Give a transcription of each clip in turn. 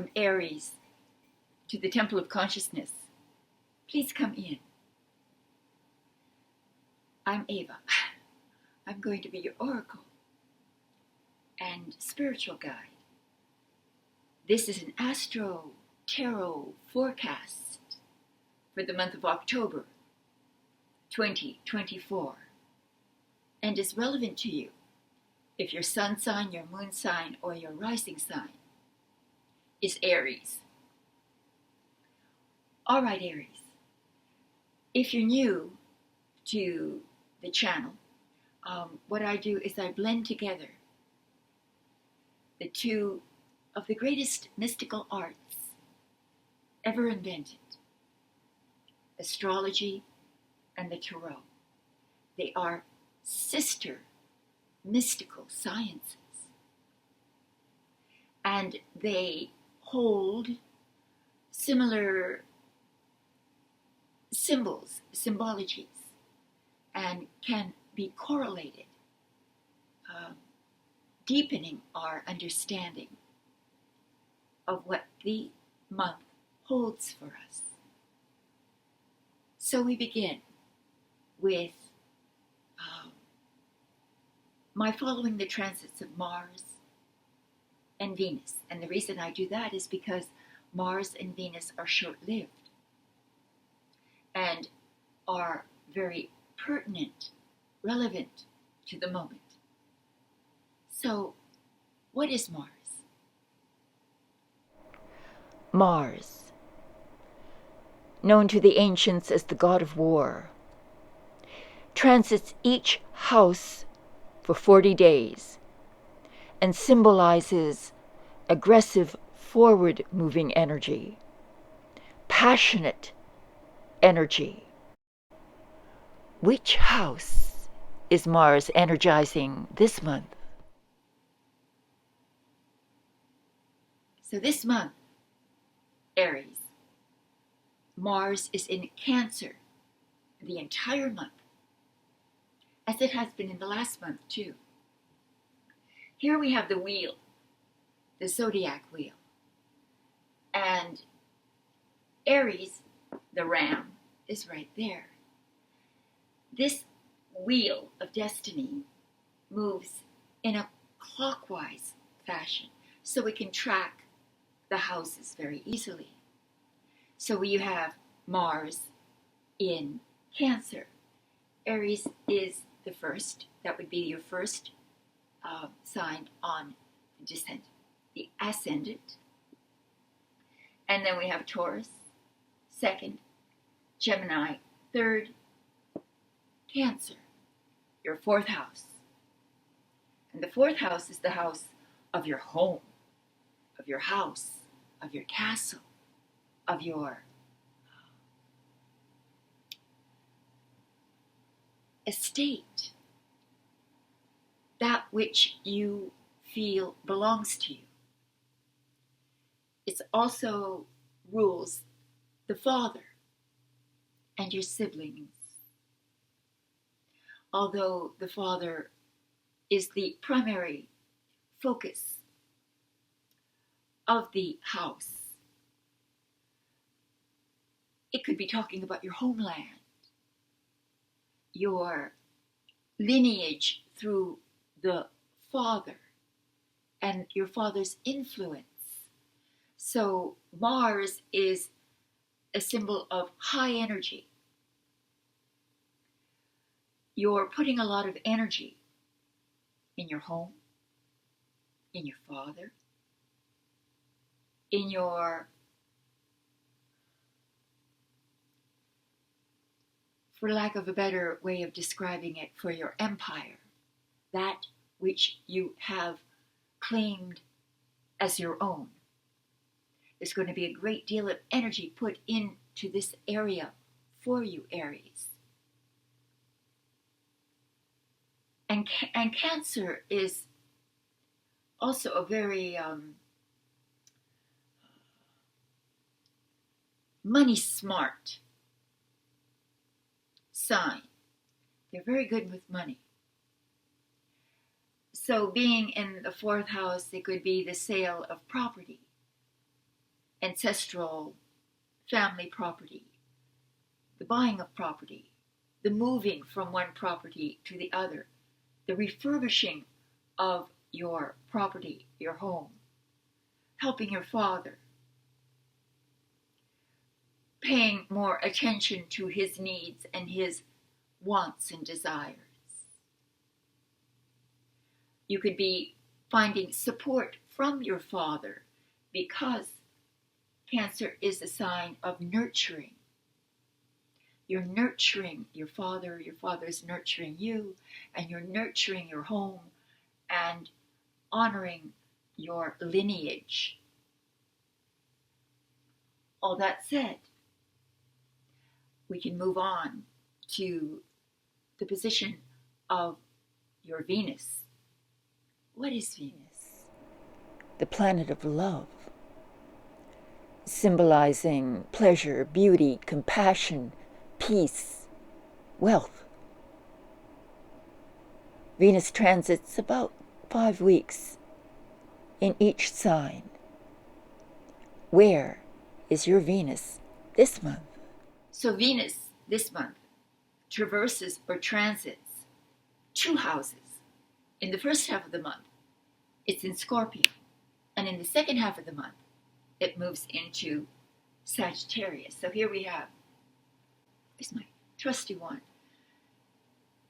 Welcome, Aries, to the Temple of Consciousness. Please come in. I'm Ava. I'm going to be your oracle and spiritual guide. This is an astro-tarot forecast for the month of October 2024 and is relevant to you if your sun sign, your moon sign, or your rising sign is Aries. All right, Aries. If you're new to the channel, what I do is I blend together the two of the greatest mystical arts ever invented, astrology and the tarot. They are sister mystical sciences, and they hold similar symbols, symbologies, and can be correlated, deepening our understanding of what the month holds for us. So we begin with my following the transits of Mars and Venus. And the reason I do that is because Mars and Venus are short-lived and are very pertinent, relevant to the moment. So, what is Mars? Mars, known to the ancients as the god of war, transits each house for 40 days and symbolizes aggressive, forward-moving energy, passionate energy. Which house is Mars energizing this month? So this month, Aries, Mars is in Cancer the entire month, as it has been in the last month too. Here we have the wheel, the zodiac wheel, and Aries, the ram, is right there. This wheel of destiny moves in a clockwise fashion, so we can track the houses very easily. So you have Mars in Cancer. Aries is the first, that would be your first sign on the descendant, the ascendant. And then we have Taurus, second, Gemini, third, Cancer, your fourth house. And the fourth house is the house of your home, of your house, of your castle, of your estate, that which you feel belongs to you. It also rules the father and your siblings. Although the father is the primary focus of the house, it could be talking about your homeland, your lineage through the father, and your father's influence. So Mars is a symbol of high energy. You're putting a lot of energy in your home, in your father, in your, for lack of a better way of describing it, for your empire, that which you have claimed as your own. There's going to be a great deal of energy put into this area for you, Aries. And Cancer is also a very money smart sign. They're very good with money. So being in the fourth house, it could be the sale of property. ancestral family property, the buying of property, the moving from one property to the other, the refurbishing of your property, your home, helping your father, paying more attention to his needs and his wants and desires. You could be finding support from your father because Cancer is a sign of nurturing. You're nurturing your father's nurturing you, and you're nurturing your home and honoring your lineage. All that said, we can move on to the position of your Venus. What is Venus? The planet of love, symbolizing pleasure, beauty, compassion, peace, wealth. Venus transits about 5 weeks in each sign. Where is your Venus this month? So Venus this month traverses or transits 2 houses. In the first half of the month, it's in Scorpio. And in the second half of the month, it moves into Sagittarius. So here we have, is my trusty one,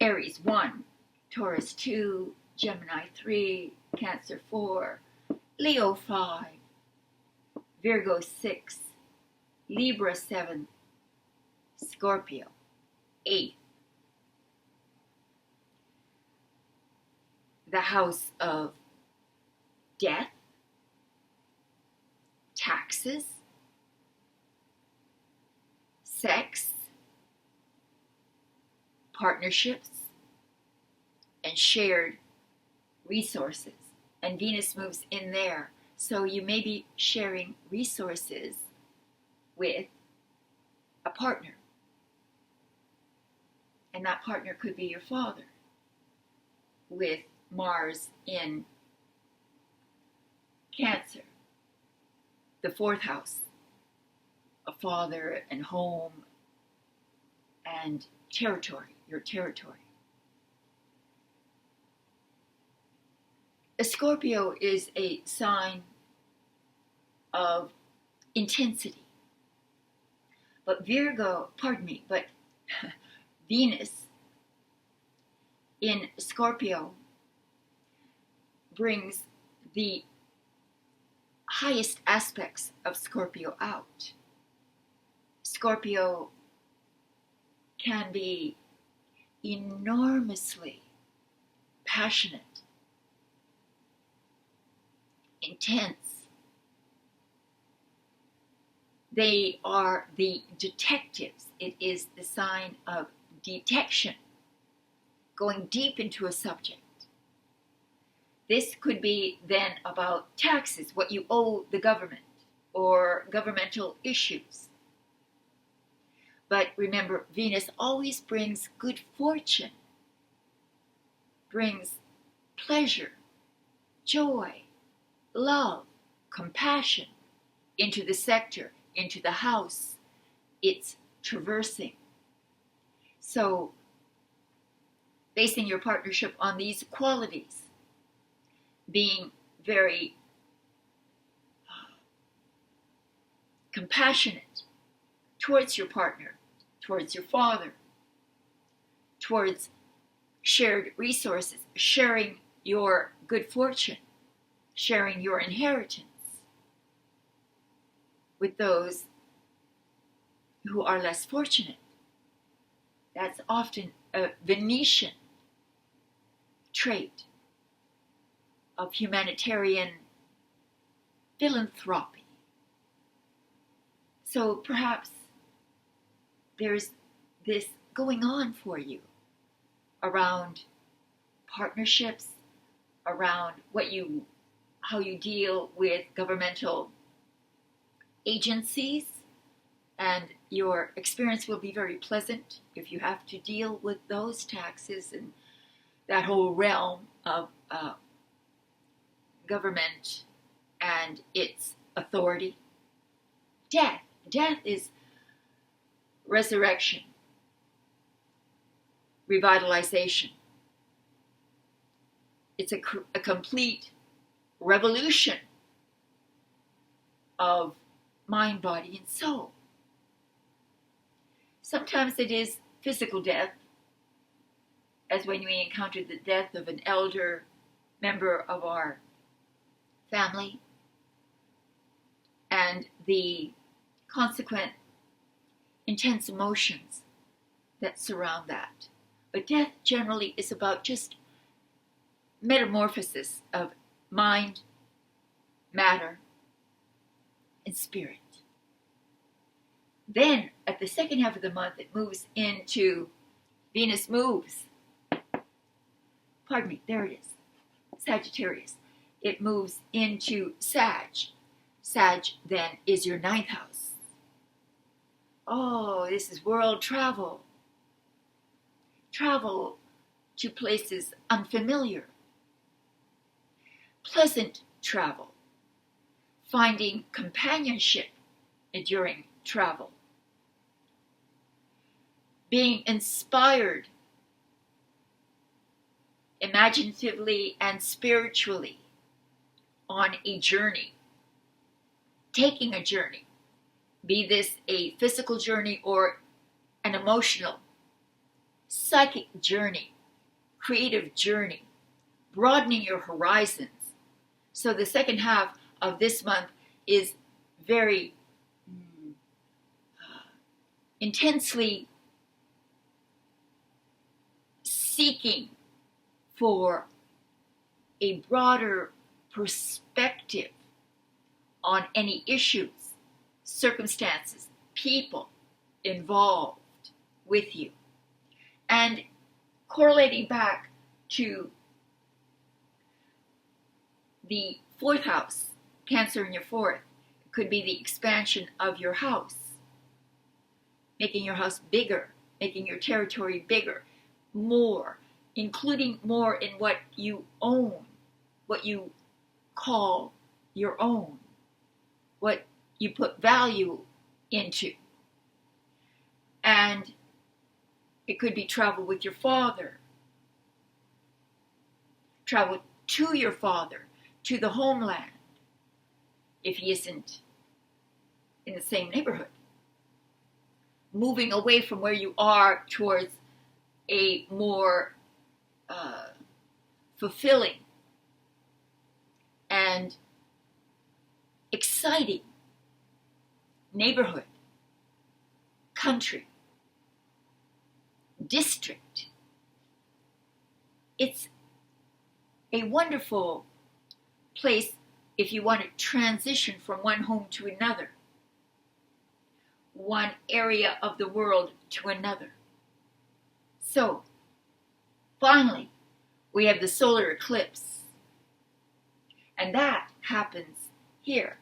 Aries 1, Taurus 2, Gemini 3, Cancer 4, Leo 5, Virgo 6, Libra 7, Scorpio 8. The house of death, taxes, sex, partnerships, and shared resources. And Venus moves in there. So you may be sharing resources with a partner. And that partner could be your father, with Mars in Cancer, the 4th house of father and home and territory, your territory. A Scorpio is a sign of intensity. But Venus in Scorpio brings the highest aspects of Scorpio out. Scorpio can be enormously passionate, intense. They are the detectives. It is the sign of detection, going deep into a subject. This could be then about taxes, what you owe the government, or governmental issues. But remember, Venus always brings good fortune, brings pleasure, joy, love, compassion into the sector, into the house it's traversing. So, basing your partnership on these qualities, being very compassionate towards your partner, towards your father, towards shared resources, sharing your good fortune, sharing your inheritance with those who are less fortunate. That's often a Venetian trait of humanitarian philanthropy. So perhaps there's this going on for you around partnerships, around how you deal with governmental agencies, and your experience will be very pleasant if you have to deal with those taxes and that whole realm of government and its authority. Death. Death is resurrection, revitalization. It's a complete revolution of mind, body, and soul. Sometimes it is physical death, as when we encounter the death of an elder member of our family and the consequent intense emotions that surround that. But death generally is about just metamorphosis of mind, matter, and spirit. Then, at the second half of the month, it moves into, Venus moves. Pardon me, there it is. Sagittarius. It moves into Sag. Sag then is your 9th house. Oh, this is world travel. Travel to places unfamiliar. Pleasant travel. Finding companionship during travel. Being inspired imaginatively and spiritually on a journey. Taking a journey. Be this a physical journey or an emotional, psychic journey, creative journey, broadening your horizons. So the second half of this month is very intensely seeking for a broader perspective on any issues, circumstances, people involved with you. And correlating back to the 4th house, Cancer in your 4th, could be the expansion of your house, making your house bigger, making your territory bigger, more, including more in what you own, what you call your own, what you put value into. And it could be travel with your father, travel to your father, to the homeland, if he isn't in the same neighborhood. Moving away from where you are towards a more fulfilling and exciting neighborhood, country, district. It's a wonderful place if you want to transition from one home to another, one area of the world to another. So, finally, we have the solar eclipse. And that happens here.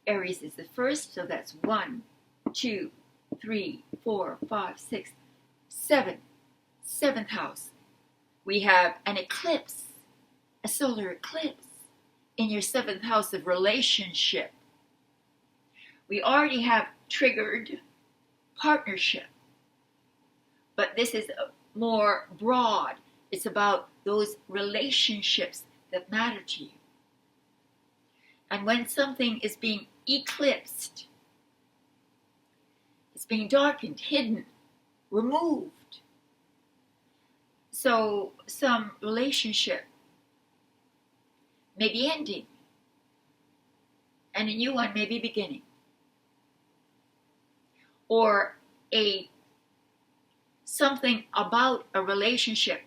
Aries is the first, so that's 1, 2, 3, 4, 5, 6, 7. 7th house. We have an eclipse, a solar eclipse in your 7th house of relationship. We already have triggered partnership, but this is more broad. It's about those relationships that matter to you. And when something is being eclipsed, it's being darkened, hidden, removed. So some relationship may be ending, and a new one may be beginning. Or something about a relationship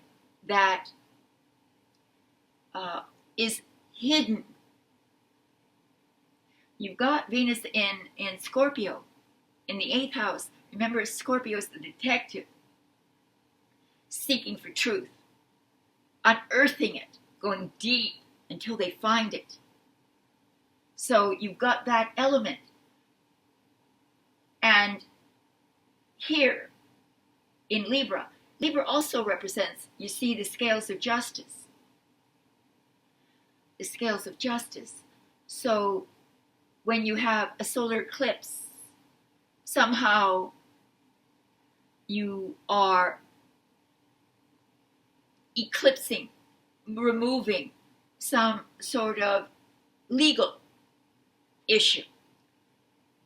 that is hidden. You've got Venus in Scorpio, in the 8th house. Remember, Scorpio is the detective, seeking for truth, unearthing it, going deep until they find it. So you've got that element. And here in Libra, Libra also represents, you see, the scales of justice. The scales of justice. So when you have a solar eclipse, somehow you are eclipsing, removing some sort of legal issue.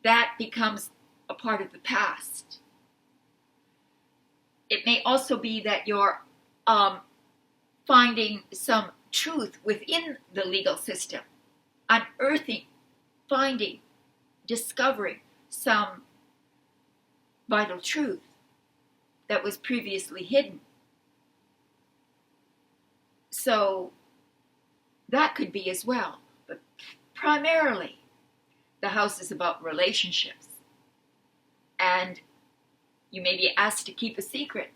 That becomes a part of the past. It may also be that you're finding some truth within the legal system, unearthing, finding, discovering some vital truth that was previously hidden. So that could be as well. But primarily, the house is about relationships. And you may be asked to keep a secret,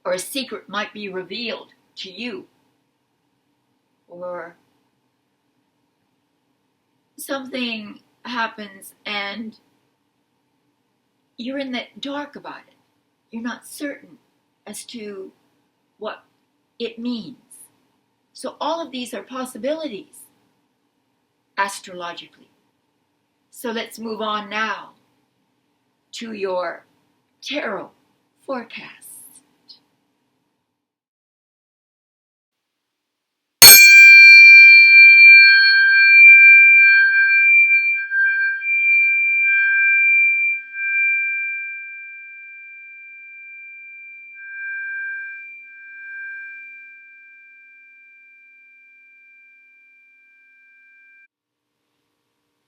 or a secret might be revealed to you, or something happens and you're in the dark about it. You're not certain as to what it means. So all of these are possibilities astrologically. So let's move on now to your tarot forecast.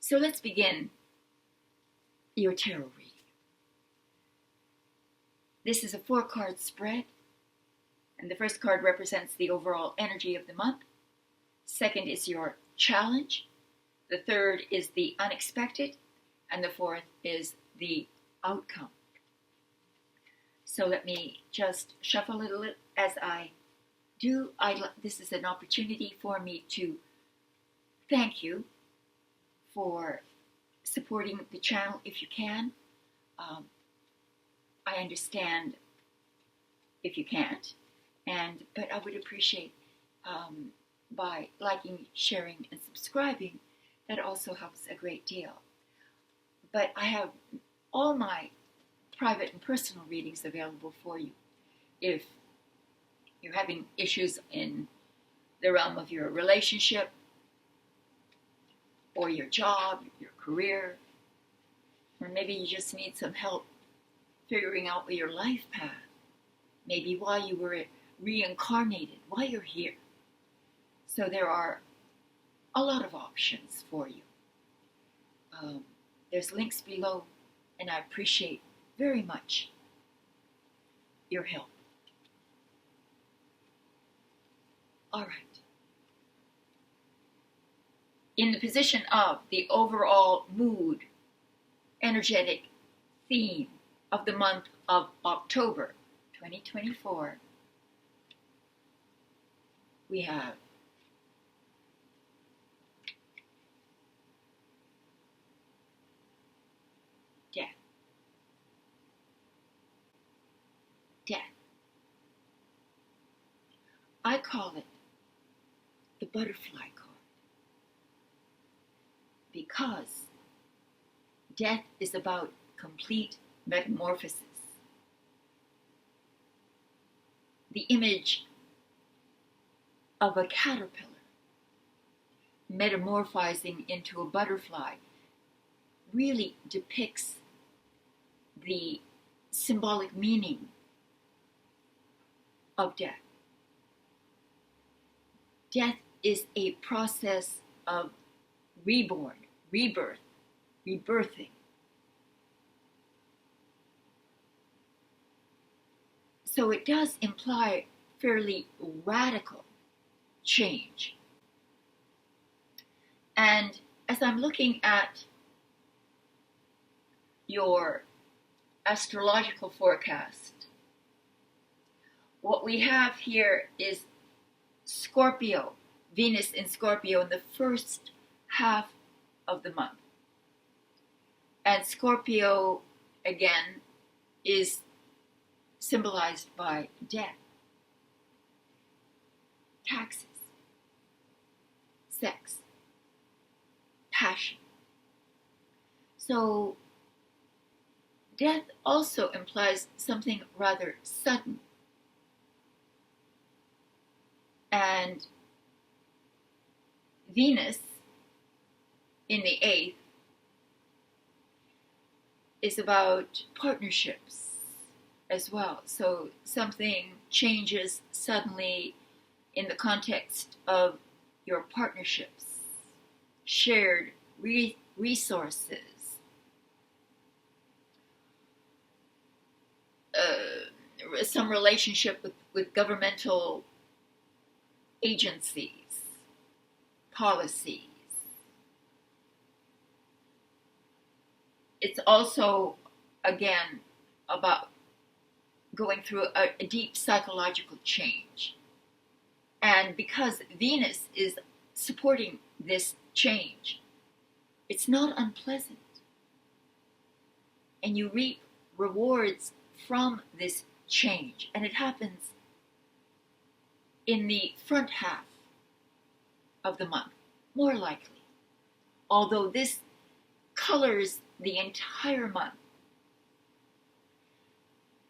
So let's begin your tarot reading. This is a 4-card spread, and the first card represents the overall energy of the month. Second is your challenge. The third is the unexpected, and the fourth is the outcome. So let me just shuffle it a little as I do. This is an opportunity for me to thank you for supporting the channel if you can. I understand if you can't, but I would appreciate by liking, sharing, and subscribing. That also helps a great deal. But I have all my private and personal readings available for you. If you're having issues in the realm of your relationship, or your job, your career, or maybe you just need some help figuring out your life path, maybe why you were reincarnated, why you're here. So there are a lot of options for you. There's links below, and I appreciate very much your help. All right. In the position of the overall mood, energetic theme of the month of October 2024, we have death. Death. I call it the butterfly card, because death is about complete metamorphosis. The image of a caterpillar metamorphizing into a butterfly really depicts the symbolic meaning of death. Death is a process of reborn, rebirth, rebirthing. So it does imply fairly radical change. And as I'm looking at your astrological forecast, what we have here is Scorpio, Venus in Scorpio in the first half of the month. And Scorpio, again, is symbolized by death, taxes, sex, passion, So death also implies something rather sudden. And Venus in the 8th is about partnerships as well. So something changes suddenly in the context of your partnerships, shared resources, some relationship with governmental agencies, policies. It's also, again, about going through a deep psychological change. And because Venus is supporting this change, it's not unpleasant. And you reap rewards from this change. And it happens in the front half of the month, more likely. Although this colors the entire month,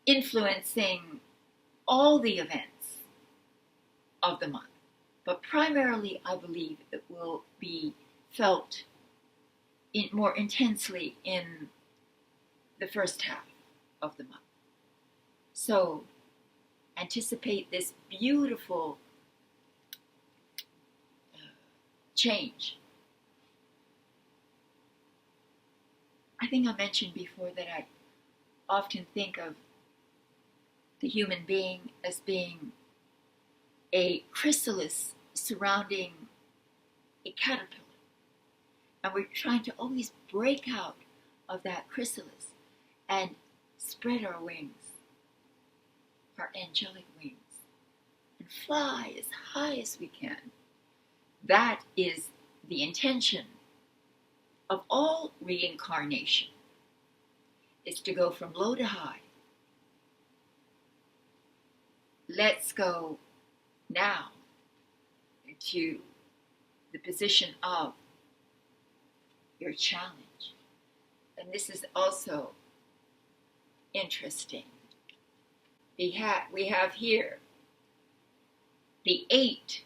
influencing all the events of the month. But primarily, I believe it will be felt more intensely in the first half of the month. So anticipate this beautiful change. I think I mentioned before that I often think of the human being as being a chrysalis surrounding a caterpillar. And we're trying to always break out of that chrysalis and spread our wings, our angelic wings, and fly as high as we can. That is the intention of all reincarnation, is to go from low to high. Let's go now to the position of your challenge. And this is also interesting. We have here the 8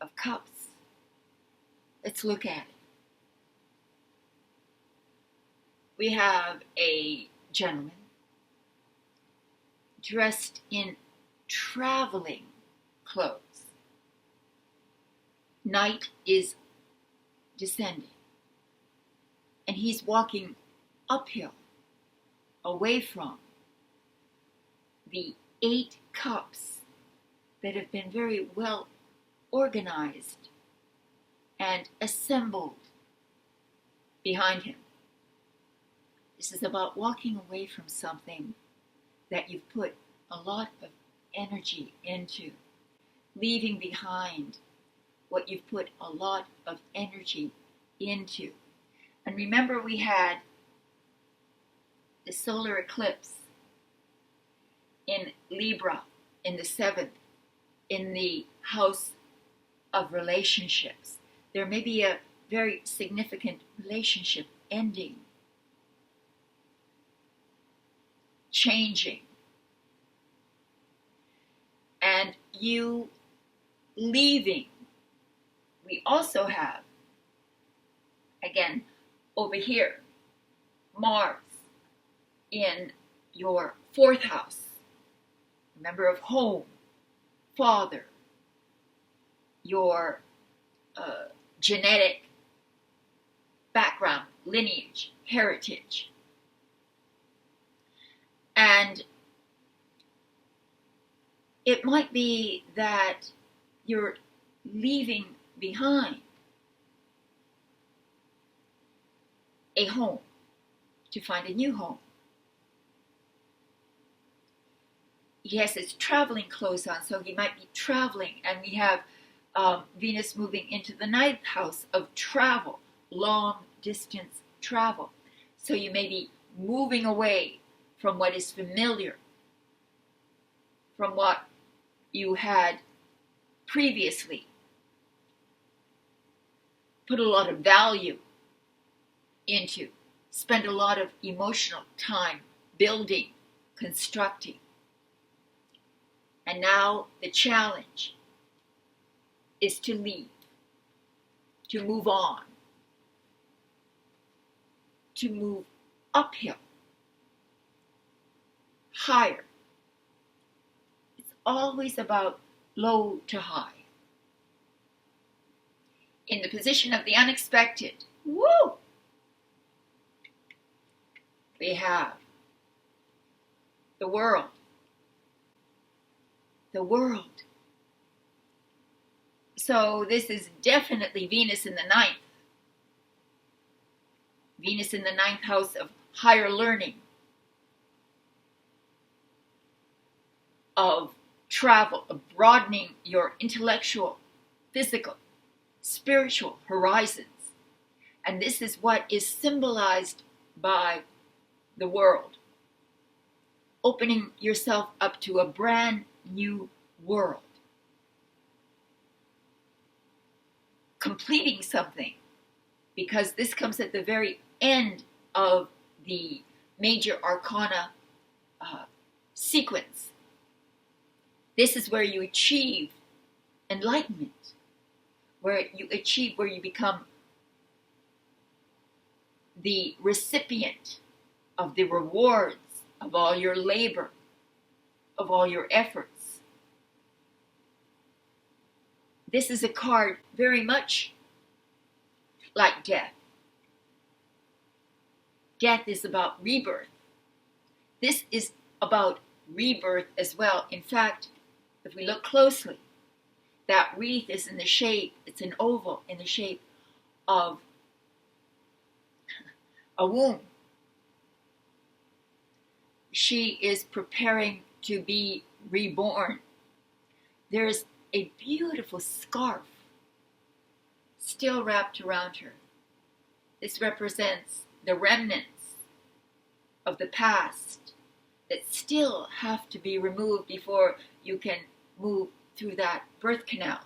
of Cups. Let's look at it. We have a gentleman dressed in traveling clothes. Night is descending, and he's walking uphill away from the 8 cups that have been very well organized and assembled behind him. This is about walking away from something that you've put a lot of energy into, leaving behind what you've put a lot of energy into. And remember, we had the solar eclipse in Libra in the 7th, in the house of relationships. There may be a very significant relationship ending, changing, and you leaving. We also have, again, over here, Mars in your 4th house, member of home, father, your genetic background, lineage, heritage. And it might be that you're leaving behind a home to find a new home. He has his traveling clothes on, so he might be traveling. And we have Venus moving into the 9th house of travel, long distance travel. So you may be moving away from what is familiar, from what you had previously put a lot of value into, spend a lot of emotional time building, constructing. And now the challenge is to leave, to move on, to move uphill, higher. It's always about low to high. In the position of the unexpected, woo! We have the world. The world. So this is definitely Venus in the ninth. Venus in the ninth house of higher learning, of travel, of broadening your intellectual, physical, spiritual horizons. And this is what is symbolized by the world. Opening yourself up to a brand new world. Completing something, because this comes at the very end of the major arcana sequence. This is where you achieve enlightenment, where you become the recipient of the rewards of all your labor, of all your efforts. This is a card very much like death. Death is about rebirth. This is about rebirth as well. In fact, if we look closely, that wreath is in the shape, it's an oval in the shape of a womb. She is preparing to be reborn. There's a beautiful scarf still wrapped around her. This represents the remnants of the past that still have to be removed before you can move through that birth canal.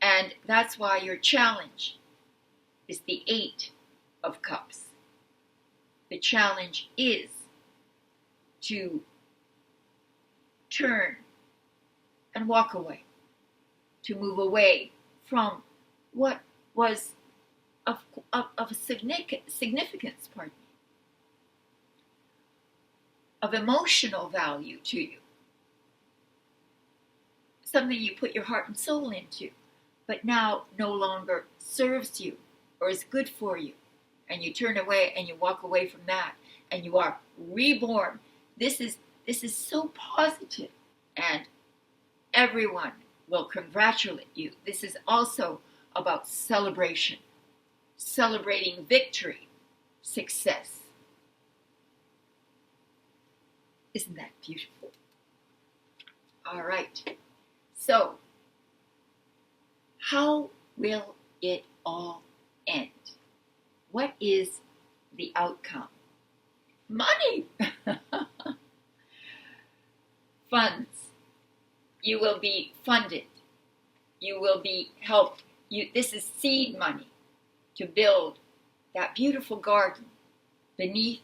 And that's why your challenge is the Eight of Cups. The challenge is to turn and walk away, to move away from what was of significance, of emotional value to you. Something you put your heart and soul into, but now no longer serves you or is good for you. And you turn away and you walk away from that, and you are reborn. This is so positive, and everyone will congratulate you. This is also about celebration, celebrating victory, success. Isn't that beautiful? All right. So, how will it all end? What is the outcome? Money! Funds. You will be funded. You will be helped. This is seed money to build that beautiful garden beneath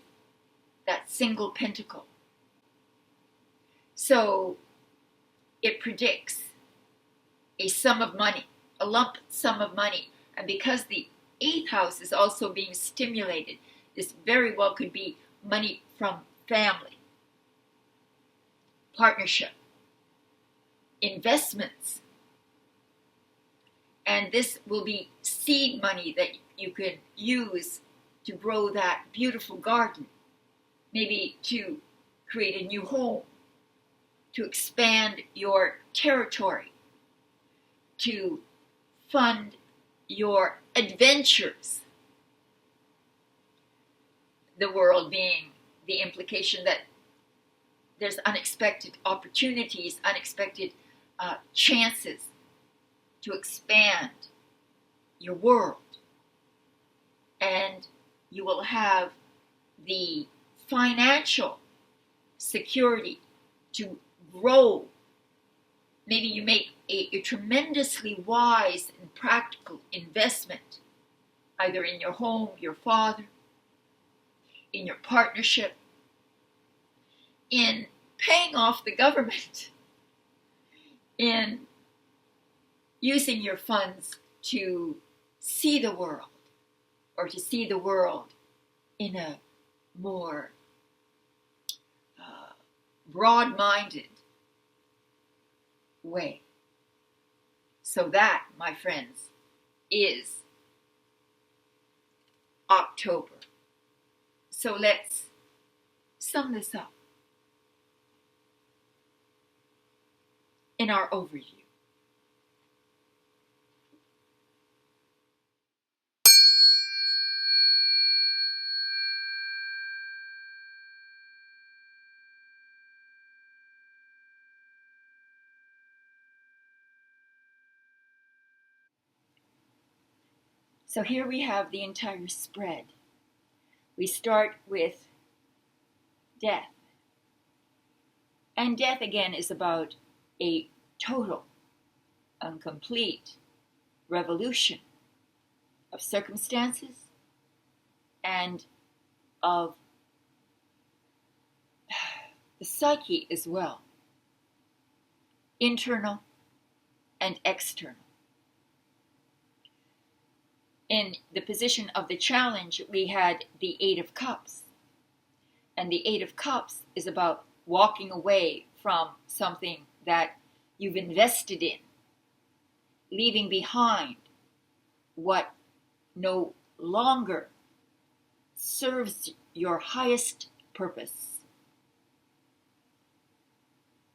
that single pentacle. So it predicts a sum of money, a lump sum of money. And because the 8th house is also being stimulated, this very well could be money from family, partnership, investments. And this will be seed money that you can use to grow that beautiful garden, maybe to create a new home, to expand your territory, to fund your adventures. The world being the implication that there's unexpected opportunities, unexpected chances to expand your world. And you will have the financial security to grow. Maybe you make a tremendously wise and practical investment either in your home, your father, in your partnership, in paying off the government, in using your funds to see the world, or to see the world in a more broad-minded way. So that, my friends, is October. So let's sum this up in our overview. So here we have the entire spread. We start with death. And death, again, is about a total and complete revolution of circumstances and of the psyche as well, internal and external. In the position of the challenge, we had the Eight of Cups. And the Eight of Cups is about walking away from something that you've invested in, leaving behind what no longer serves your highest purpose.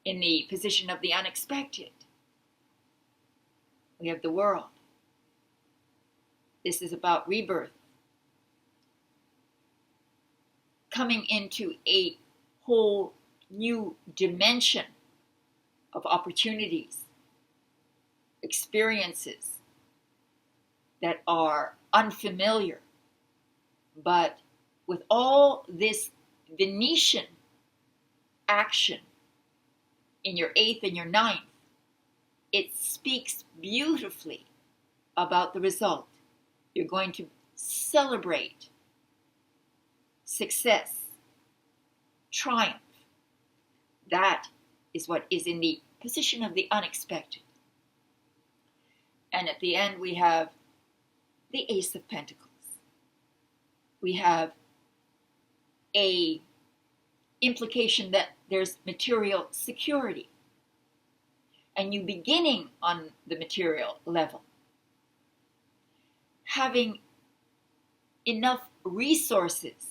In the position of the unexpected, we have the World. This is about rebirth, coming into a whole new dimension of opportunities, experiences that are unfamiliar. But with all this Venetian action in your 8th and your 9th, it speaks beautifully about the result. You're going to celebrate success, triumph. That is what is in the position of the unexpected. And at the end, we have the Ace of Pentacles. We have a implication that there's material security, and you beginning on the material level, having enough resources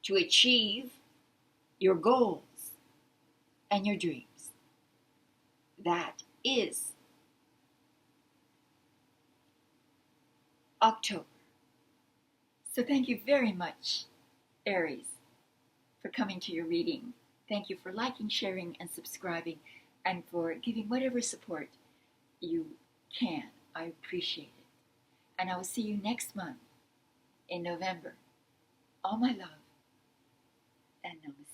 to achieve your goals and your dreams. That is October. So thank you very much, Aries, for coming to your reading. Thank you for liking, sharing, and subscribing, and for giving whatever support you can. I appreciate it. And I will see you next month in November. All my love, and namaste.